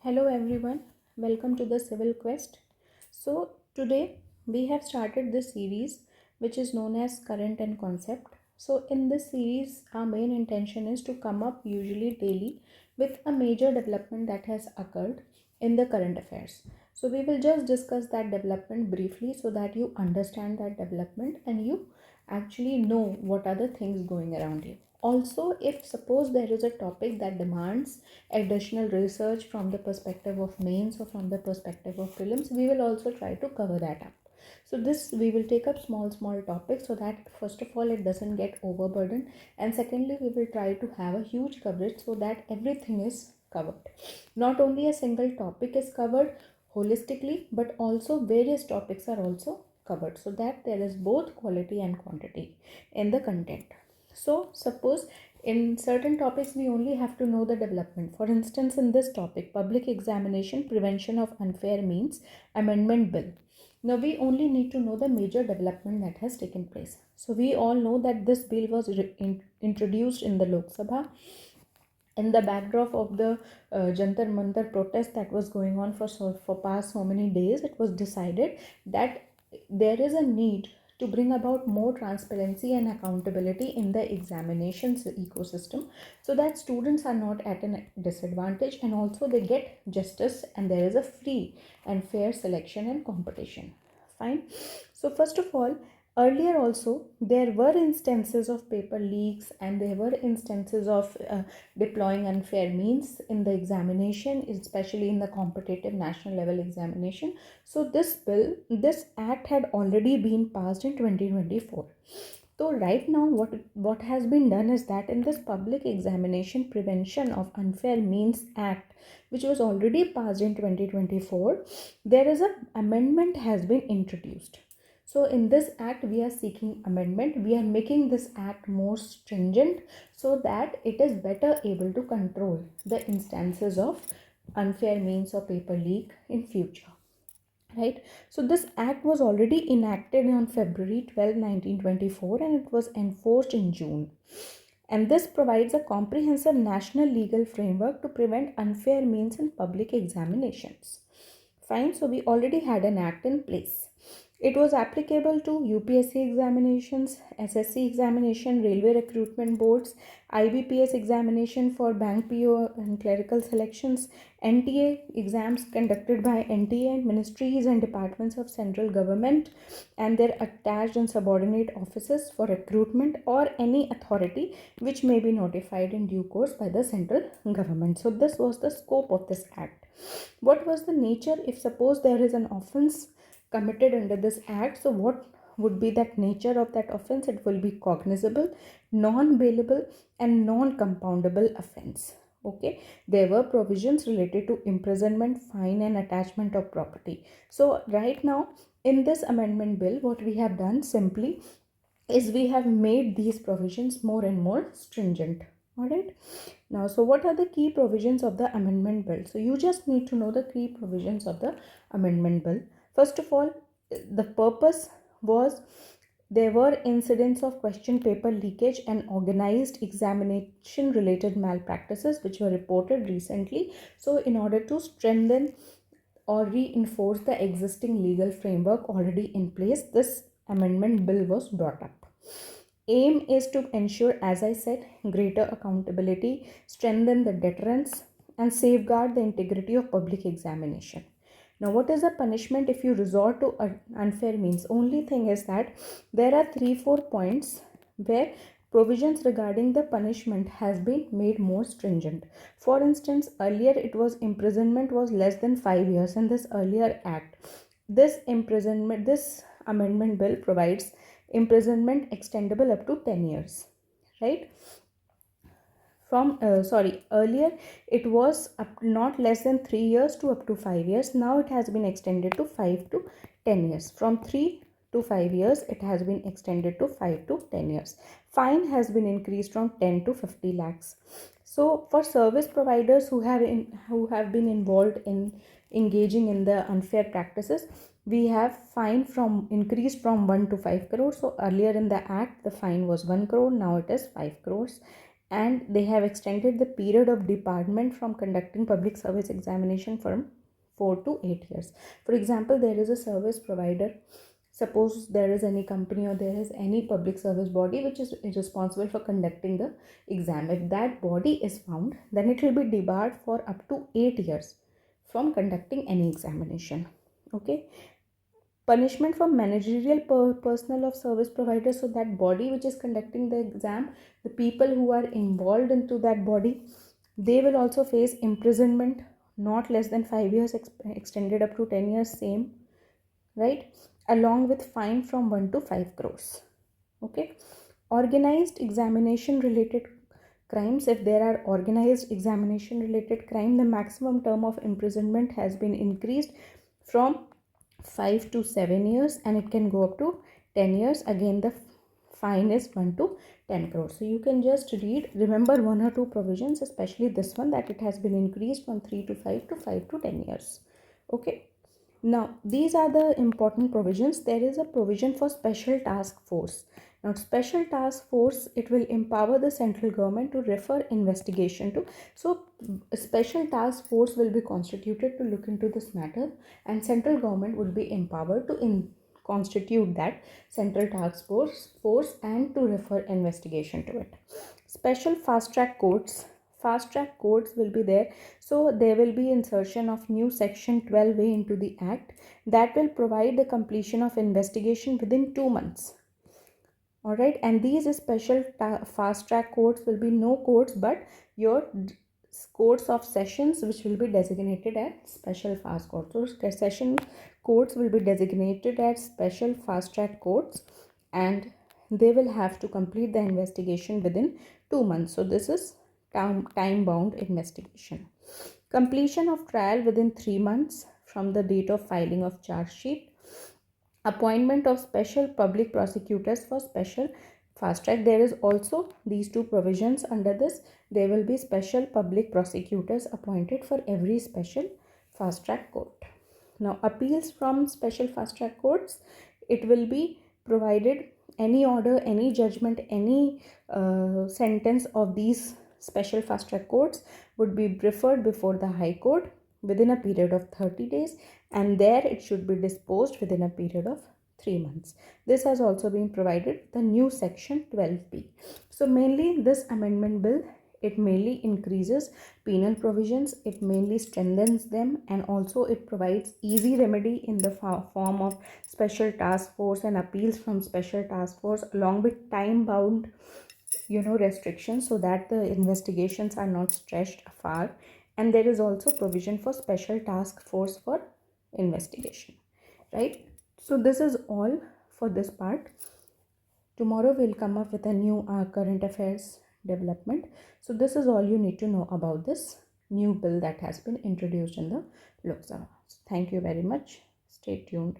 Hello everyone, welcome to the Civil Quest. So, today we have started this series which is known as Current and Concept. So, in this series, our main intention is to come up usually daily with a major development that has occurred in the current affairs. So, we will just discuss that development briefly so that you understand that development and you actually know what are the things going around you. Also, if suppose there is a topic that demands additional research from the perspective of mains or from the perspective of prelims, we will also try to cover that up. So this we will take up small topics so that first of all it doesn't get overburdened, and secondly we will try to have a huge coverage so that everything is covered. Not only a single topic is covered holistically, but also various topics are also covered so that there is both quality and quantity in the content. So suppose in certain topics we only have to know the development. For instance, in this topic, public examination prevention of unfair means amendment bill. Now we only need to know the major development that has taken place. So we all know that this bill was introduced in the Lok Sabha in the backdrop of the Jantar Mantar protest that was going on for past so many days. It was decided that there is a need to bring about more transparency and accountability in the examinations ecosystem so that students are not at a disadvantage and also they get justice and there is a free and fair selection and competition. Fine. So first of all, earlier also there were instances of paper leaks and there were instances of deploying unfair means in the examination, especially in the competitive national level examination. So this act had already been passed in 2024. So right now what has been done is that in this public examination prevention of unfair means act, which was already passed in 2024, there is an amendment has been introduced. So in this act we are seeking amendment, we are making this act more stringent so that it is better able to control the instances of unfair means or paper leak in future. Right. So this act was already enacted on February 12, 1924, and it was enforced in June. And this provides a comprehensive national legal framework to prevent unfair means in public examinations. Fine. So we already had an act in place. It was applicable to UPSC examinations, SSC examination, railway recruitment boards, IBPS examination for bank PO and clerical selections, NTA exams conducted by NTA and ministries and departments of central government and their attached and subordinate offices for recruitment, or any authority which may be notified in due course by the central government. So this was the scope of this act. What was the nature? If suppose there is an offense committed under this act, so what would be that nature of that offense? It will be cognizable, non-bailable and non-compoundable offense. Okay, there were provisions related to imprisonment, fine and attachment of property. So right now in this amendment bill, what we have done simply is we have made these provisions more and more stringent. All right. Now, so what are the key provisions of the amendment bill? So you just need to know the key provisions of the amendment bill. First of all, the purpose was there were incidents of question paper leakage and organized examination related malpractices which were reported recently. So in order to strengthen or reinforce the existing legal framework already in place, this amendment bill was brought up. Aim is to ensure, as I said, greater accountability, strengthen the deterrence, and safeguard the integrity of public examination. Now, what is the punishment if you resort to unfair means? Only thing is that there are 3-4 points where provisions regarding the punishment has been made more stringent. For instance, earlier it was imprisonment was less than 5 years in this earlier act. This amendment bill provides imprisonment extendable up to 10 years, right? From earlier it was up not less than 3 years to up to 5 years. Now it has been extended to 5 to 10 years. From 3 to 5 years it has been extended to 5 to 10 years. Fine has been increased from 10 to 50 lakhs. So for service providers who have been involved in engaging in the unfair practices, we have fine from increased from 1 to 5 crores. So earlier in the act the fine was 1 crore, now it is 5 crores. and they have extended the period of debarment from conducting public service examination from 4 to 8 years. For example, there is a service provider. Suppose there is any company or there is any public service body which is responsible for conducting the exam. If that body is found, then it will be debarred for up to 8 years from conducting any examination. Okay. Punishment for managerial personnel of service providers. So that body which is conducting the exam, the people who are involved into that body, they will also face imprisonment not less than 5 years, extended up to 10 years, same, right, along with fine from 1 to 5 crores. Okay. Organized examination related crimes. If there are organized examination related crime, the maximum term of imprisonment has been increased from 5 to 7 years, and it can go up to 10 years. Again, the fine is 1 to 10 crores. So you can just remember one or two provisions, especially this one, that it has been increased from 3 to 5 to 5 to 10 years. Okay. Now, these are the important provisions. There is a provision for special task force. Now, special task force, it will empower the central government to refer investigation to. So, a special task force will be constituted to look into this matter, and central government would be empowered to constitute that central task force and to refer investigation to it. Special fast track courts. Fast track courts will be there. So there will be insertion of new section 12A into the act that will provide the completion of investigation within 2 months. All right, and these special fast track courts will be no courts but your courts of sessions, which will be designated as special fast courts. So session courts will be designated as special fast track courts, and they will have to complete the investigation within 2 months. So this is time bound investigation. Completion of trial within 3 months from the date of filing of charge sheet. Appointment of special public prosecutors for special fast track. There is also these two provisions under this. There will be special public prosecutors appointed for every special fast track court. Now, appeals from special fast track courts, it will be provided any order, any judgment, any sentence of these special fast track courts would be referred before the High Court within a period of 30 days, and there it should be disposed within a period of 3 months. This has also been provided, the new section 12B. So mainly this amendment bill, it mainly increases penal provisions, it mainly strengthens them, and also it provides easy remedy in the form of special task force and appeals from special task force, along with time bound restrictions, so that the investigations are not stretched far. And there is also provision for special task force for investigation, right? So this is all for this part. Tomorrow we'll come up with a new current affairs development. So this is all you need to know about this new bill that has been introduced in the Lok Sabha. So thank you very much. Stay tuned.